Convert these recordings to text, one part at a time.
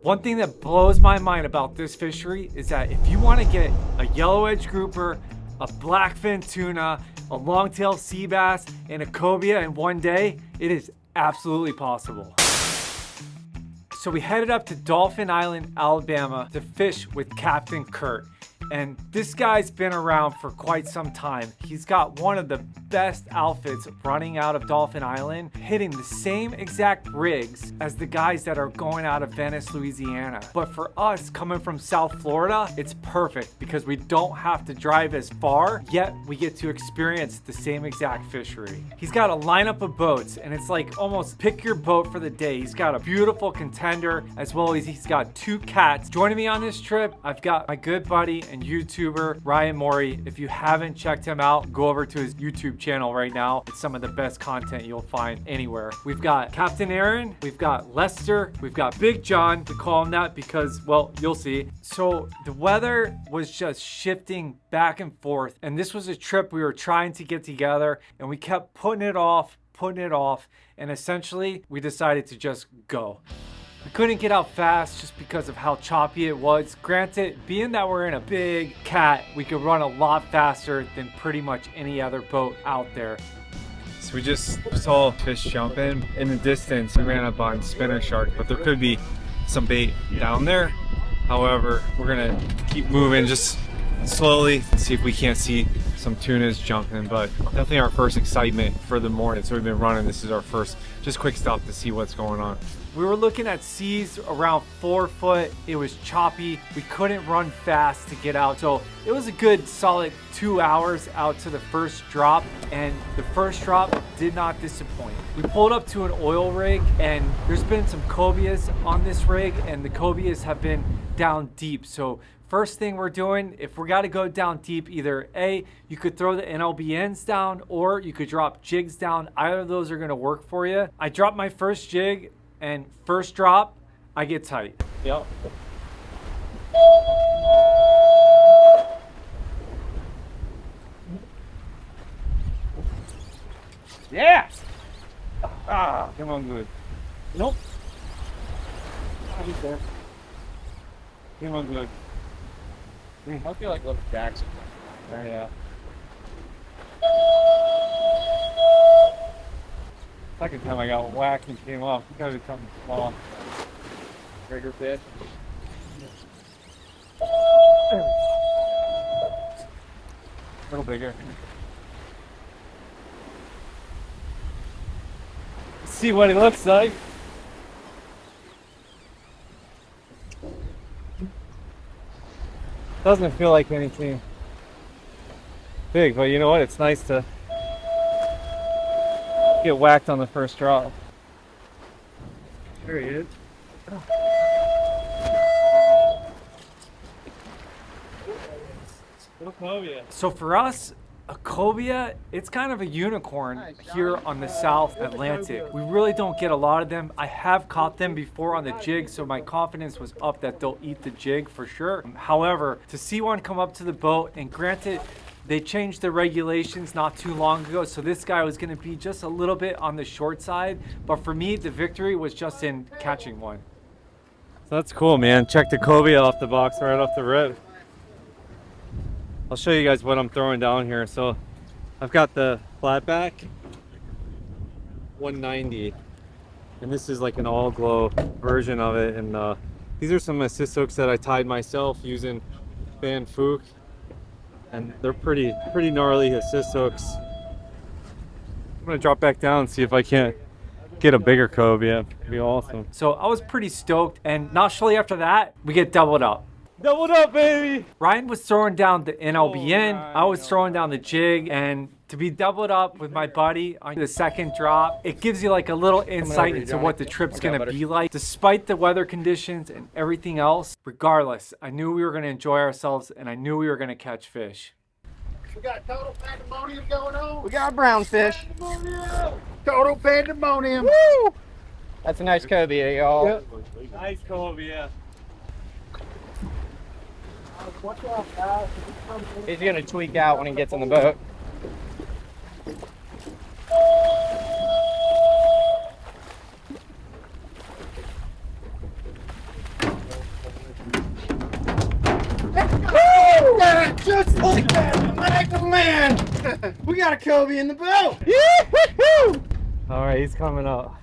One thing that blows my mind about this fishery is that if you want to get a yellowedge grouper, a blackfin tuna, a longtail sea bass, and a cobia in one day, it is absolutely possible. So we headed up to Dauphin Island, Alabama to fish with Captain Kurt. And this guy's been around for quite some time. He's got one of the best outfits running out of Dauphin Island, hitting the same exact rigs as the guys that are going out of Venice, Louisiana. But for us coming from South Florida, it's perfect because we don't have to drive as far, yet we get to experience the same exact fishery. He's got a lineup of boats and it's like almost pick your boat for the day. He's got a beautiful contender as well as he's got two cats. Joining me on this trip, I've got my good buddy and YouTuber Ryan Morie. If you haven't checked him out, go over to his YouTube channel right now. It's some of the best content you'll find anywhere. We've got Captain Aaron, we've got Lester, we've got Big John. We call him that because, well, you'll see. So the weather was just shifting back and forth, and this was a trip we were trying to get together, and we kept putting it off, and essentially we decided to just go. We couldn't get out fast just because of how choppy it was. Granted, being that we're in a big cat, we could run a lot faster than pretty much any other boat out there. So we just saw fish jumping. In the distance, we ran up on spinner shark, but there could be some bait down there. However, we're gonna keep moving just slowly, see if we can't see some tunas jumping, but definitely our first excitement for the morning. So we've been running, this is our first just quick stop to see what's going on. We were looking at seas around 4 foot. It was choppy. We couldn't run fast to get out. So it was a good solid 2 hours out to the first drop, and the first drop did not disappoint. We pulled up to an oil rig, and there's been some cobias on this rig, and the cobias have been down deep. So first thing we're doing, if we got to go down deep, either A, you could throw the NLBNs down, or you could drop jigs down. Either of those are going to work for you. I dropped my first jig, and first drop, I get tight. Yep. Yeah! Ah, come on, good. Nope. Ah, he's there. Come on, good. I feel like little Jackson. Yeah. Second time I got whacked and came off. It's gotta be something small. Bigger fish. A little bigger. Let's see what he looks like. Doesn't feel like anything big, but you know what? It's nice to get whacked on the first drop. There he is. So for us, a cobia, it's kind of a unicorn here on the South Atlantic. We really don't get a lot of them. I have caught them before on the jig, so my confidence was up that they'll eat the jig for sure. However, to see one come up to the boat, and granted, they changed the regulations not too long ago, so this guy was going to be just a little bit on the short side, but for me, the victory was just in catching one. So that's cool, man. Check the cobia off the box right off the rip. I'll show you guys what I'm throwing down here. So I've got the flatback 190, and this is like an all glow version of it, and these are some assist hooks that I tied myself using Van Fook, and they're pretty gnarly assist hooks. I'm gonna drop back down and see if I can't get a bigger cobia. It'd be awesome. So I was pretty stoked, and not shortly after that, we get doubled up. Doubled up, baby! Ryan was throwing down the NLBN, I was throwing down the jig, and to be doubled up with my buddy on the second drop, it gives you like a little insight into what the trip's gonna be like. Despite the weather conditions and everything else, regardless, I knew we were gonna enjoy ourselves, and I knew we were gonna catch fish. We got total pandemonium going on. We got brown fish. Total pandemonium. Woo! That's a nice cobia, y'all. Yep. Nice cobia. He's gonna tweak out when he gets in the boat. Just like that, like a man. We got a Kobe in the boat. All right, he's coming up.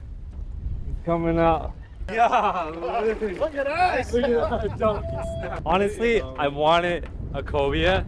He's coming up. Yeah, Look at us. honestly, I wanted a cobia.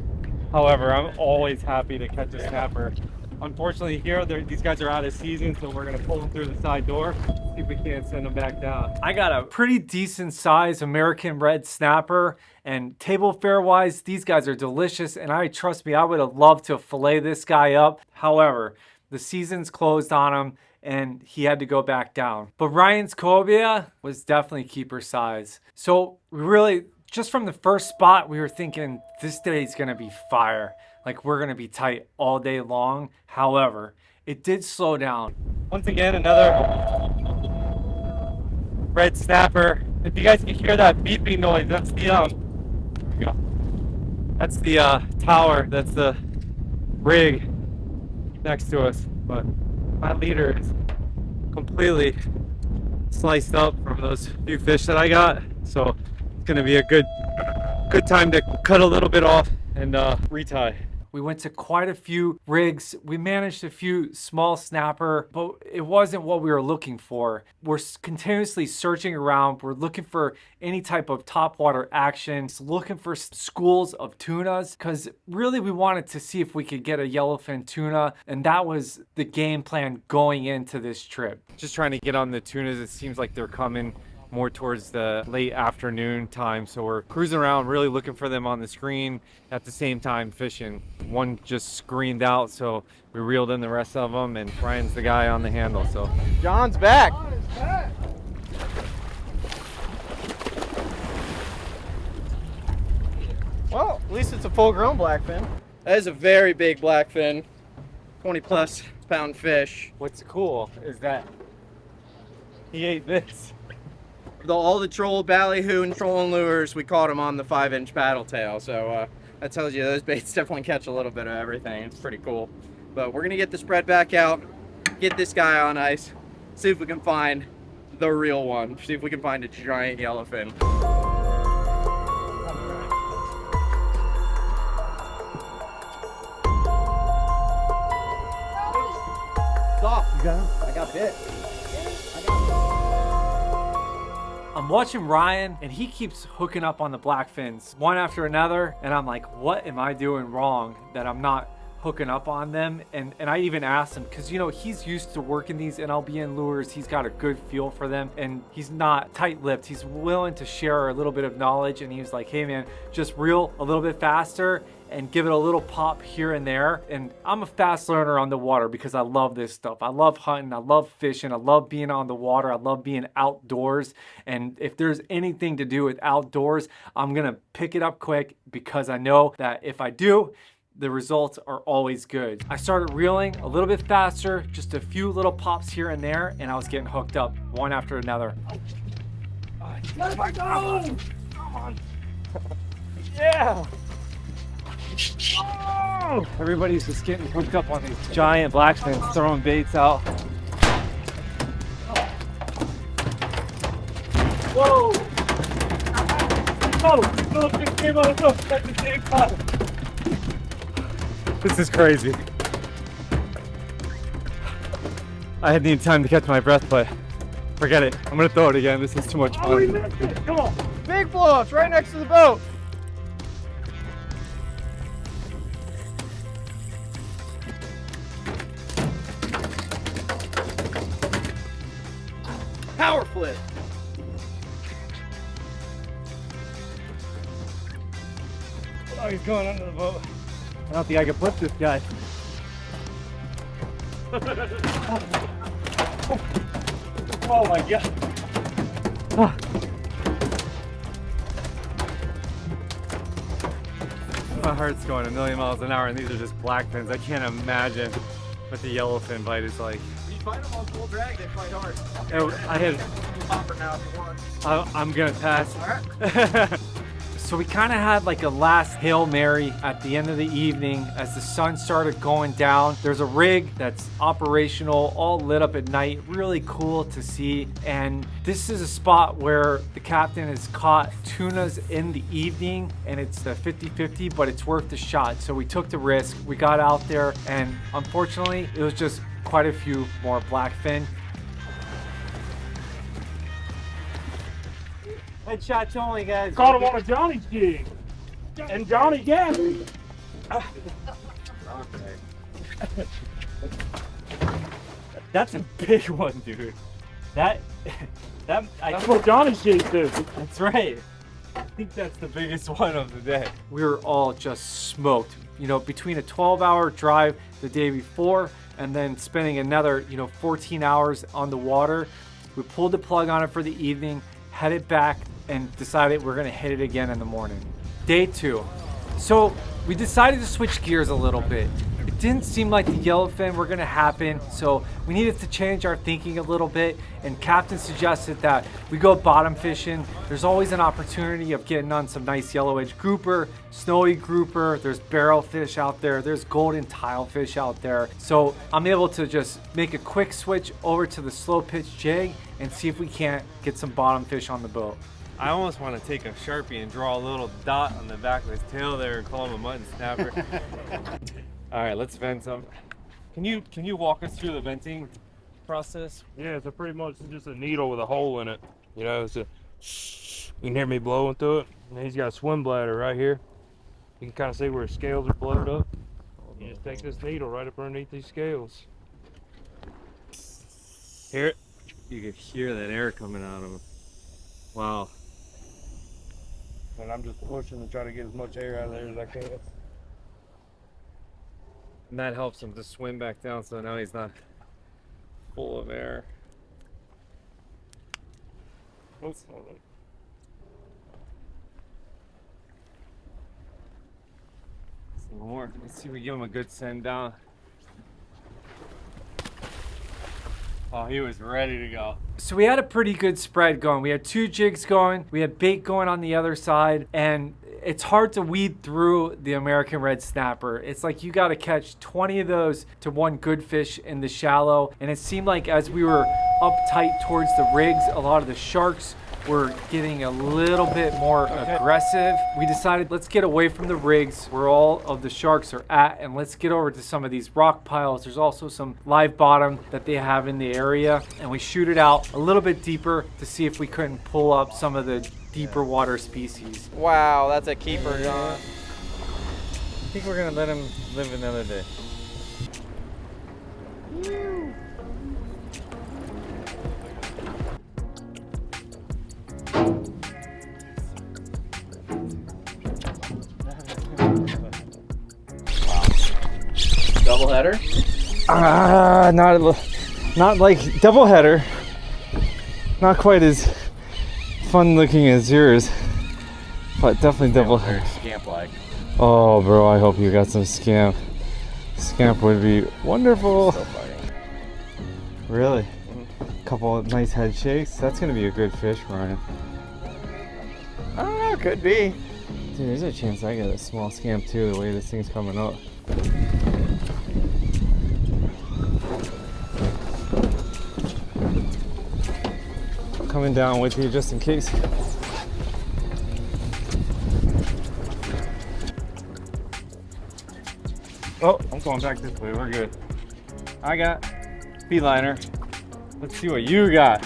However, I'm always happy to catch a snapper. Unfortunately, here these guys are out of season, so we're gonna pull them through the side door. See if we can't send them back down. I got a pretty decent size American red snapper, and table fare wise, these guys are delicious. And trust me, I would have loved to fillet this guy up. However, the season's closed on him, and he had to go back down. But Ryan's cobia was definitely keeper size. So we really, just from the first spot, we were thinking this day's gonna be fire. Like, we're gonna be tight all day long. However, it did slow down. Once again, another red snapper. If you guys can hear that beeping noise, that's the tower. That's the rig next to us. But my leader is completely sliced up from those few fish that I got. So it's gonna be a good time to cut a little bit off and retie. We went to quite a few rigs. We managed a few small snapper, but it wasn't what we were looking for. We're continuously searching around. We're looking for any type of topwater action, looking for schools of tunas, because really we wanted to see if we could get a yellowfin tuna, and that was the game plan going into this trip. Just trying to get on the tunas. It seems like they're coming more towards the late afternoon time, so we're cruising around really looking for them on the screen, at the same time fishing. One just screened out, so we reeled in the rest of them, and Ryan's the guy on the handle. So John's back. Well, at least it's a full-grown blackfin. That is a very big blackfin, 20+ pound fish. what's cool is that he ate this. All the troll, ballyhoo, and trolling lures, we caught them on the 5-inch paddle tail. So that tells you those baits definitely catch a little bit of everything. It's pretty cool. But we're gonna get the spread back out, get this guy on ice, see if we can find the real one. See if we can find a giant yellowfin. Stop. You got him? I got bit. I'm watching Ryan, and he keeps hooking up on the blackfins one after another, and I'm like, what am I doing wrong that I'm not hooking up on them? And I even asked him, because you know he's used to working these NLBN lures. He's got a good feel for them, and he's not tight-lipped. He's willing to share a little bit of knowledge, and he was like, hey man, just reel a little bit faster and give it a little pop here and there. And I'm a fast learner on the water because I love this stuff. I love hunting, I love fishing, I love being on the water, I love being outdoors. And if there's anything to do with outdoors, I'm gonna pick it up quick, because I know that if I do, the results are always good. I started reeling a little bit faster, just a few little pops here and there, and I was getting hooked up one after another. Let's go. Come on. Yeah. Oh! Everybody's just getting hooked up on these giant blackfins, throwing baits out. Whoa! Oh, it came out of the hook at the same time. This is crazy. I had need time to catch my breath, but forget it. I'm gonna throw it again. This is too much fun. Oh, we missed it. Come on. Big blow-ups right next to the boat. Power flip. Oh, he's going under the boat. I don't think I can flip this guy. Oh my god. My heart's going a million miles an hour, and these are just blackfins. I can't imagine what the yellowfin bite is like. You fight them on full drag, they fight hard. I had. Hopper now if you want. I'm gonna pass. All right. So we kind of had like a last Hail Mary at the end of the evening as the sun started going down. There's a rig that's operational, all lit up at night, really cool to see. And this is a spot where the captain has caught tunas in the evening, and it's a 50-50, but it's worth the shot. So we took the risk, we got out there, and unfortunately it was just quite a few more blackfin. Headshots only, guys. Caught him on a Johnny's jig. And Johnny gassed me. That's a big one, dude. That's what Johnny's jigs do. That's right. I think that's the biggest one of the day. We were all just smoked. You know, between a 12-hour drive the day before and then spending another, 14 hours on the water, we pulled the plug on it for the evening, headed back, and decided we're gonna hit it again in the morning. Day 2. So we decided to switch gears a little bit. It didn't seem like the yellowfin were gonna happen, so we needed to change our thinking a little bit, and Captain suggested that we go bottom fishing. There's always an opportunity of getting on some nice yellowedge grouper, snowy grouper, there's barrel fish out there, there's golden tilefish out there. So I'm able to just make a quick switch over to the slow pitch jig and see if we can't get some bottom fish on the boat. I almost want to take a Sharpie and draw a little dot on the back of his tail there and call him a mutton snapper. All right, let's vent some. Can you walk us through the venting process? Yeah, it's pretty much just a needle with a hole in it. You know, you can hear me blowing through it. And he's got a swim bladder right here. You can kind of see where his scales are blowed up. You just take this needle right up underneath these scales. Hear it? You could hear that air coming out of him. Wow. And I'm just pushing to try to get as much air out of there as I can. And that helps him to swim back down, so now he's not full of air. Oops. Some more. Let's see if we give him a good send down. Oh, he was ready to go. So we had a pretty good spread going. We had 2 jigs going, we had bait going on the other side, and it's hard to weed through the American red snapper. It's like you got to catch 20 of those to one good fish in the shallow. And it seemed like as we were up tight towards the rigs, a lot of the sharks were getting a little bit more aggressive. We decided let's get away from the rigs where all of the sharks are at, and let's get over to some of these rock piles. There's also some live bottom that they have in the area, and we shoot it out a little bit deeper to see if we couldn't pull up some of the deeper water species. Wow, that's a keeper, John. I think we're gonna let him live another day. Double header? Not like double header. Not quite as fun looking as yours, but definitely double header. Scamp like. Oh, bro, I hope you got some scamp. Scamp would be wonderful. Still fighting. Really? Couple of nice head shakes. That's gonna be a good fish, Ryan. I don't know, could be. Dude, there's a chance I get a small scamp too, the way this thing's coming up. Coming down with you just in case. Oh, I'm going back this way. We're good. I got beeliner. Let's see what you got.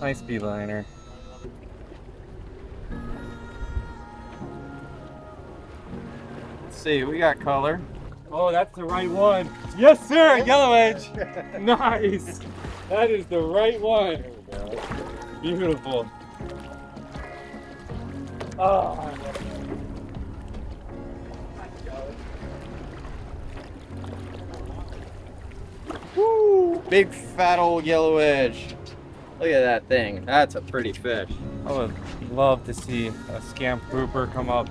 Nice beeliner. Let's see, we got color. Oh, that's the right one. Yes, sir, Yellowedge. Nice. That is the right one. Beautiful. Oh. Woo! Big fat old yellowedge. Look at that thing. That's a pretty fish. I would love to see a scamp grouper come up.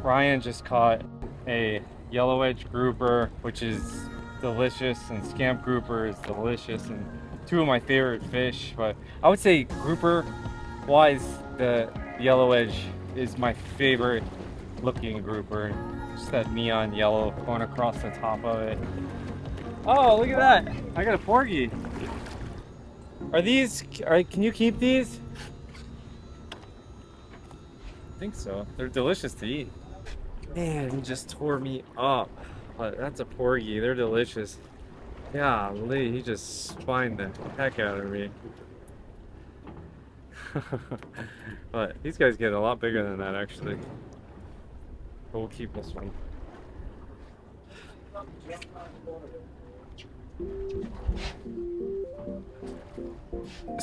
Ryan just caught a yellowedge grouper, which is delicious, and scamp grouper is delicious, and 2 of my favorite fish. But I would say grouper why is the Yellowedge is my favorite looking grouper. Just that neon yellow going across the top of it. Oh, look at that! I got a porgy. Can you keep these? I think so. They're delicious to eat. Man, he just tore me up. But that's a porgy. They're delicious. Golly, he just spined the heck out of me. But these guys get a lot bigger than that, actually. But we'll keep this one.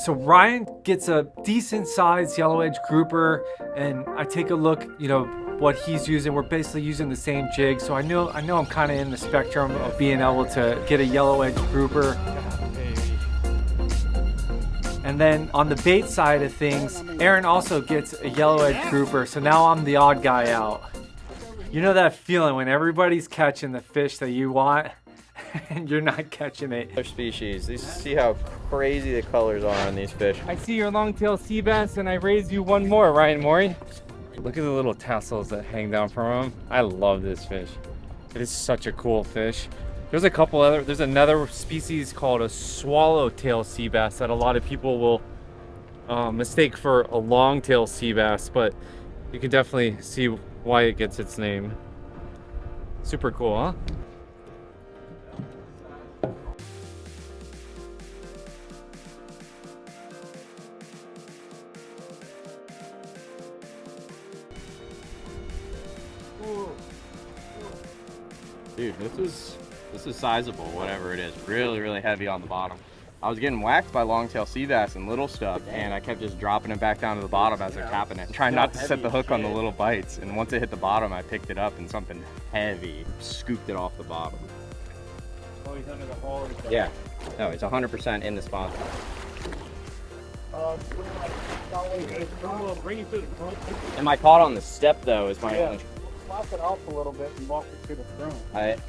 So Ryan gets a decent sized Yellowedge grouper, and I take a look, you know, what he's using. We're basically using the same jig, so I know I'm kind of in the spectrum of being able to get a Yellowedge grouper. And then on the bait side of things, Aaron also gets a Yellowedge grouper, so now I'm the odd guy out. You know that feeling when everybody's catching the fish that you want and you're not catching it. Other species. See how crazy the colors are on these fish. I see your longtail sea bass, and I raised you one more, Ryan Morie. Look at the little tassels that hang down from him. I love this fish. It is such a cool fish. There's another species called a swallowtail sea bass that a lot of people will mistake for a longtail sea bass, but you can definitely see why it gets its name. Super cool, huh? Dude, this is sizable, whatever it is. Really heavy on the bottom. I was getting whacked by longtail sea bass and little stuff, and I kept just dropping it back down to the bottom as they're tapping it, trying not to set the hook on the little bites. And once it hit the bottom, I picked it up and something heavy scooped it off the bottom. Oh, he's under the hole. Yeah, no, it's 100% in the spot. Am I caught on the step though? Is my only. Slack it off a little bit and walk it to the front.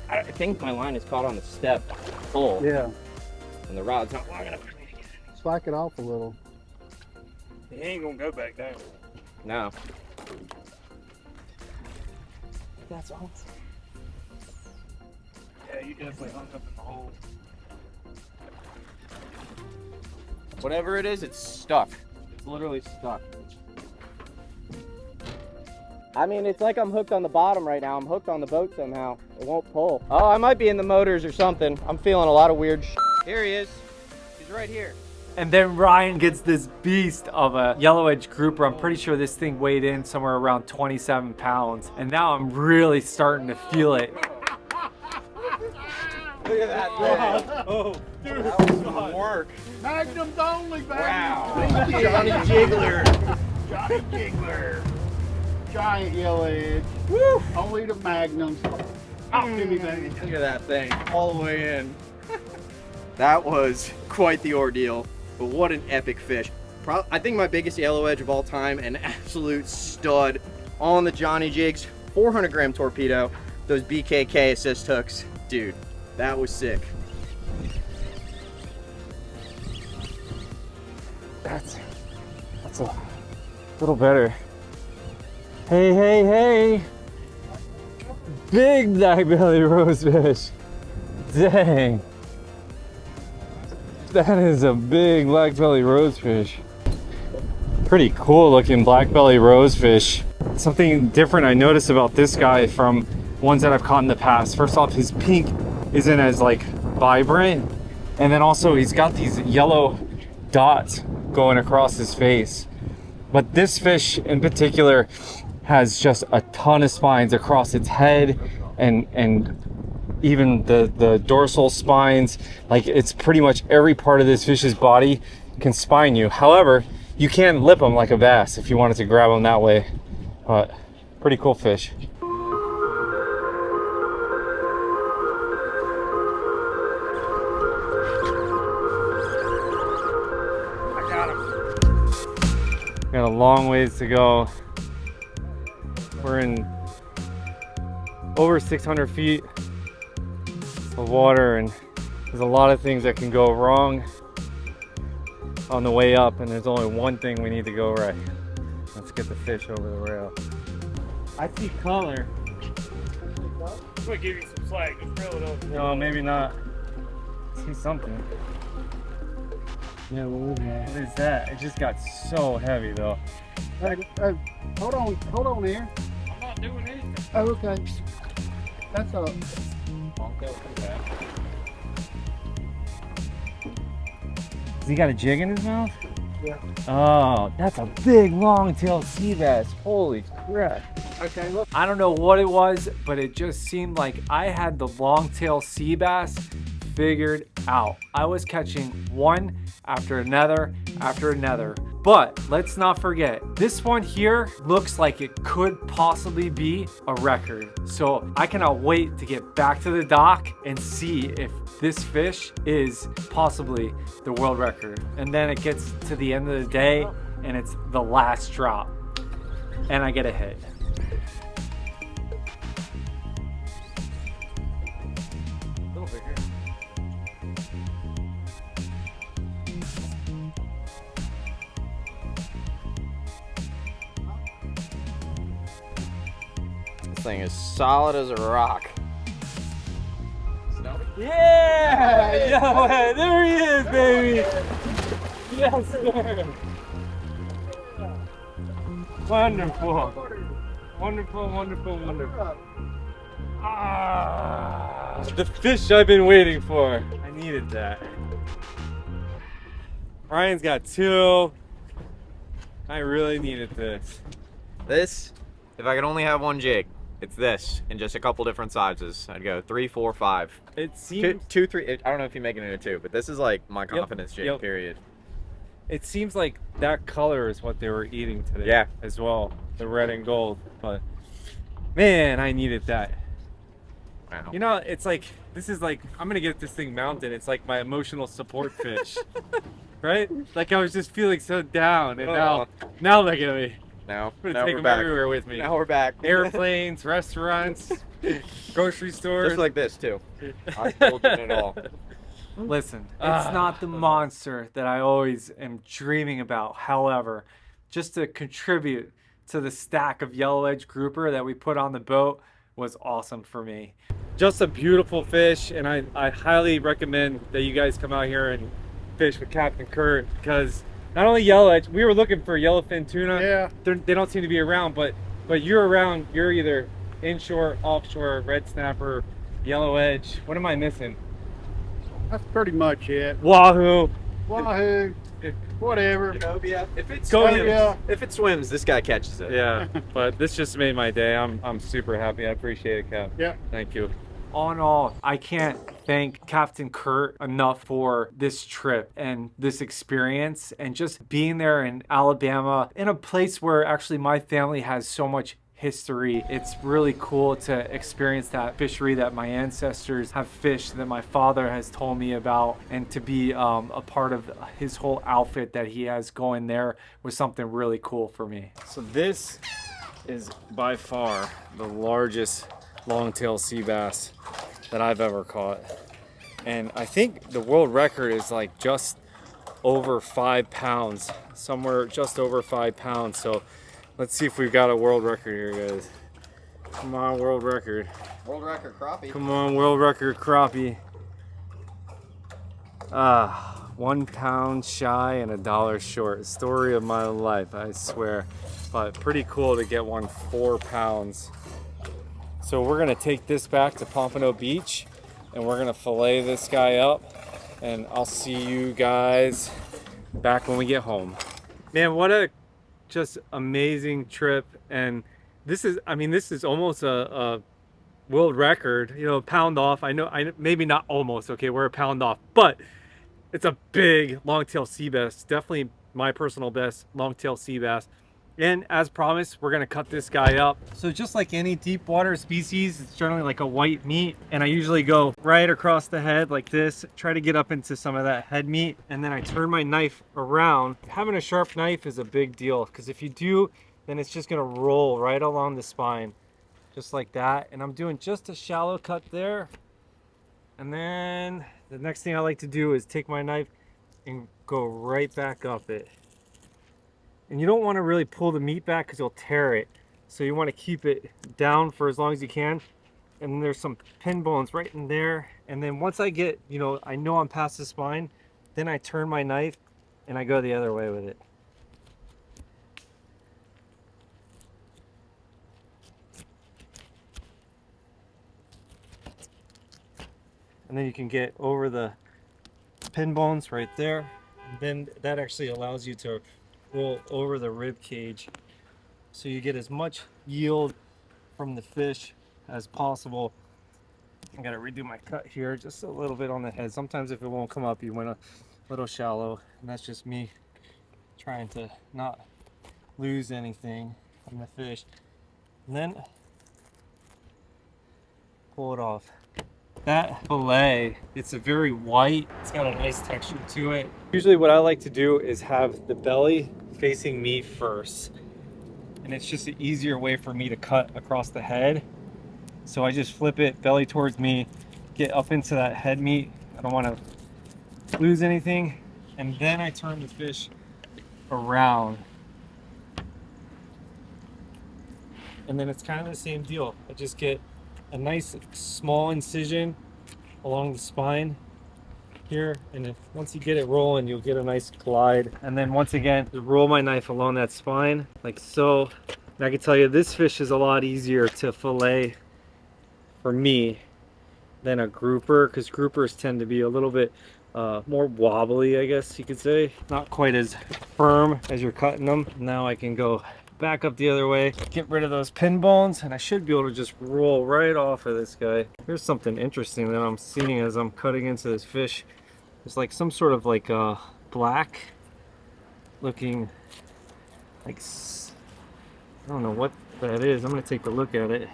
I think my line is caught on the step full. Yeah. And the rod's not long enough. Slack it off a little. He ain't gonna go back down. No. That's awesome. Yeah, you definitely hung up in the hole. Whatever it is, it's stuck. It's literally stuck. I mean, it's like I'm hooked on the bottom right now. I'm hooked on the boat somehow. It won't pull. Oh, I might be in the motors or something. I'm feeling a lot of weird shit. Here he is. He's right here. And then Ryan gets this beast of a Yellowedge grouper. I'm pretty sure this thing weighed in somewhere around 27 pounds. And now I'm really starting to feel it. Look at that thing. Oh, dude, that was some work. Magnums only, baby. Wow. Johnny Jiggler. Johnny Jiggler. Giant Yellowedge. Woo! Only the Magnums. Give me, baby. Look at that thing. All the way in. That was quite the ordeal. But what an epic fish. I think my biggest Yellowedge of all time, an absolute stud on the Johnny Jigs. 400 gram torpedo. Those BKK assist hooks. Dude, that was sick. That's a little better. Hey, hey, hey! Big black belly rosefish. Dang. That is a big black belly rosefish. Pretty cool looking black belly rosefish. Something different I noticed about this guy from ones that I've caught in the past. First off, his pink isn't as like vibrant. And then also he's got these yellow dots going across his face. But this fish in particular has just a ton of spines across its head and even the dorsal spines. Like, it's pretty much every part of this fish's body can spine you. However, you can lip them like a bass if you wanted to grab them that way. But pretty cool fish. I got him. Got a long ways to go. We're in over 600 feet of water, and there's a lot of things that can go wrong. on the way up, and there's only one thing we need to go right. Let's get the fish over the rail. I see color. I'm gonna give you some slack. Just reel it over. No, maybe not. I see something. Yeah, what What is that? It just got so heavy though. hold on here. I'm not doing anything. Oh, okay. That's a. Has he got a jig in his mouth? Yeah. Oh, that's a big long-tailed sea bass. Holy crap. Okay, look. I don't know what it was, but it just seemed like I had the longtail sea bass figured out. I was catching one after another after another. But let's not forget, this one here looks like it could possibly be a record. So I cannot wait to get back to the dock and see if this fish is possibly the world record. And then it gets to the end of the day and it's the last drop and I get a hit. This thing is solid as a rock. Yeah! Yo, there he is, baby! Yes, sir! Wonderful. Wonderful, wonderful, wonderful. Ah, the fish I've been waiting for. I needed that. Ryan's got two. I really needed this. This, if I could only have one jig, it's this in just a couple different sizes. I'd go 3, 4, 5. It seems Two, 3. I don't know if you make it into 2, but this is like my confidence jig. yep. Period. It seems like that color is what they were eating today. Yeah. As well, the red and gold. But man, I needed that. Wow. You know, it's like this is like I'm gonna get this thing mounted. It's like my emotional support fish, right? Like I was just feeling so down, and now look at me. Now I'm gonna take we're them back. everywhere with me. Now we're back. Airplanes, restaurants, grocery stores. Just like this too. I told you it all. Listen, it's not the monster that I always am dreaming about. However, just to contribute to the stack of Yellowedge grouper that we put on the boat was awesome for me. Just a beautiful fish, and I highly recommend that you guys come out here and fish with Captain Kurt, because not only Yellowedge, we were looking for yellowfin tuna. Yeah. They don't seem to be around, but you're around. You're either inshore, offshore, red snapper, Yellowedge. What am I missing? That's pretty much it. Wahoo. Wahoo. Whatever. If it Go swims, ahead. if it swims, this guy catches it. Yeah, but this just made my day. I'm super happy. I appreciate it, Cap. Yeah. Thank you. All in all, I can't thank Captain Kurt enough for this trip and this experience and just being there in Alabama, in a place where actually my family has so much history. It's really cool to experience that fishery that my ancestors have fished, that my father has told me about, and to be a part of his whole outfit that he has going there was something really cool for me. So this is by far the largest longtail sea bass that I've ever caught. And I think the world record is like just over 5 pounds, somewhere just over 5 pounds. So let's see if we've got a world record here, guys. Come on, world record. World record crappie. Come on, world record crappie. 1 pound shy and $1 short. Story of my life, I swear. But pretty cool to get one 4 pounds. So we're gonna take this back to Pompano Beach and we're gonna fillet this guy up, and I'll see you guys back when we get home. Man, what a just amazing trip. And this is, I mean, this is almost a world record, you know, pound off. I know, maybe not almost, okay, we're a pound off, but it's a big longtail sea bass. Definitely my personal best longtail sea bass. And as promised, we're gonna cut this guy up. So just like any deep water species, it's generally like a white meat. And I usually go right across the head like this, try to get up into some of that head meat. And then I turn my knife around. Having a sharp knife is a big deal, because if you do, then it's just gonna roll right along the spine, just like that. And I'm doing just a shallow cut there. And then the next thing I like to do is take my knife and go right back up it. And you don't want to really pull the meat back because you'll tear it. So you want to keep it down for as long as you can. And there's some pin bones right in there. And then once I get, you know, I know I'm past the spine, then I turn my knife and I go the other way with it. And then you can get over the pin bones right there. And then that actually allows you to roll over the rib cage, so you get as much yield from the fish as possible. I gotta redo my cut here just a little bit on the head. Sometimes if it won't come up, you went a little shallow, and that's just me trying to not lose anything from the fish. And then pull it off. That fillet, it's a very white, it's got a nice texture to it. Usually what I like to do is have the belly facing me first. And it's just an easier way for me to cut across the head. So I just flip it belly towards me, get up into that head meat. I don't want to lose anything. And then I turn the fish around. And then it's kind of the same deal. I just get a nice small incision along the spine here, and once you get it rolling, you'll get a nice glide. And then once again, just roll my knife along that spine like so. And I can tell you this fish is a lot easier to fillet for me than a grouper, because groupers tend to be a little bit more wobbly, I guess you could say, not quite as firm as you're cutting them. Now I can go back up the other way, get rid of those pin bones, and I should be able to just roll right off of this guy. Here's something interesting that I'm seeing as I'm cutting into this fish. There's like some sort of like black looking, like, I don't know what that is. I'm gonna take a look at it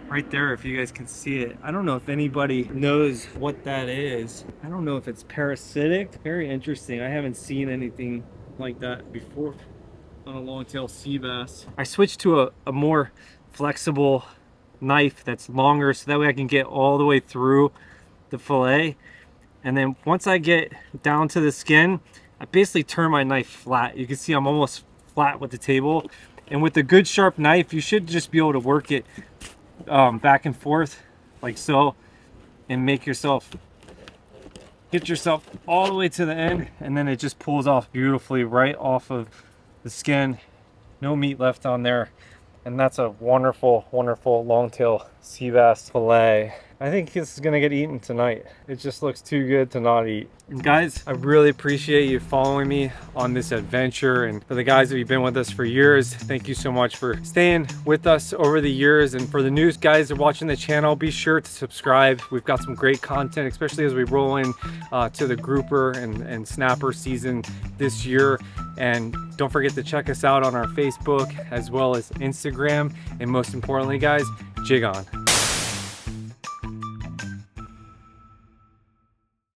right there if you guys can see it. I don't know if anybody knows what that is. I don't know if it's parasitic. Very interesting. I haven't seen anything like that before on a longtail sea bass. I switched to a more flexible knife that's longer, so that way I can get all the way through the fillet. And then once I get down to the skin, I basically turn my knife flat. You can see I'm almost flat with the table. And with a good sharp knife, you should just be able to work it back and forth like so, and make yourself, get yourself all the way to the end, and then it just pulls off beautifully right off of the skin. No meat left on there. And that's a wonderful, wonderful longtail sea bass fillet. I think this is gonna get eaten tonight. It just looks too good to not eat. And guys, I really appreciate you following me on this adventure. And for the guys that have been with us for years, thank you so much for staying with us over the years. And for the new guys that are watching the channel, be sure to subscribe. We've got some great content, especially as we roll in to the grouper and snapper season this year. And don't forget to check us out on our Facebook as well as Instagram. And most importantly, guys, jig on.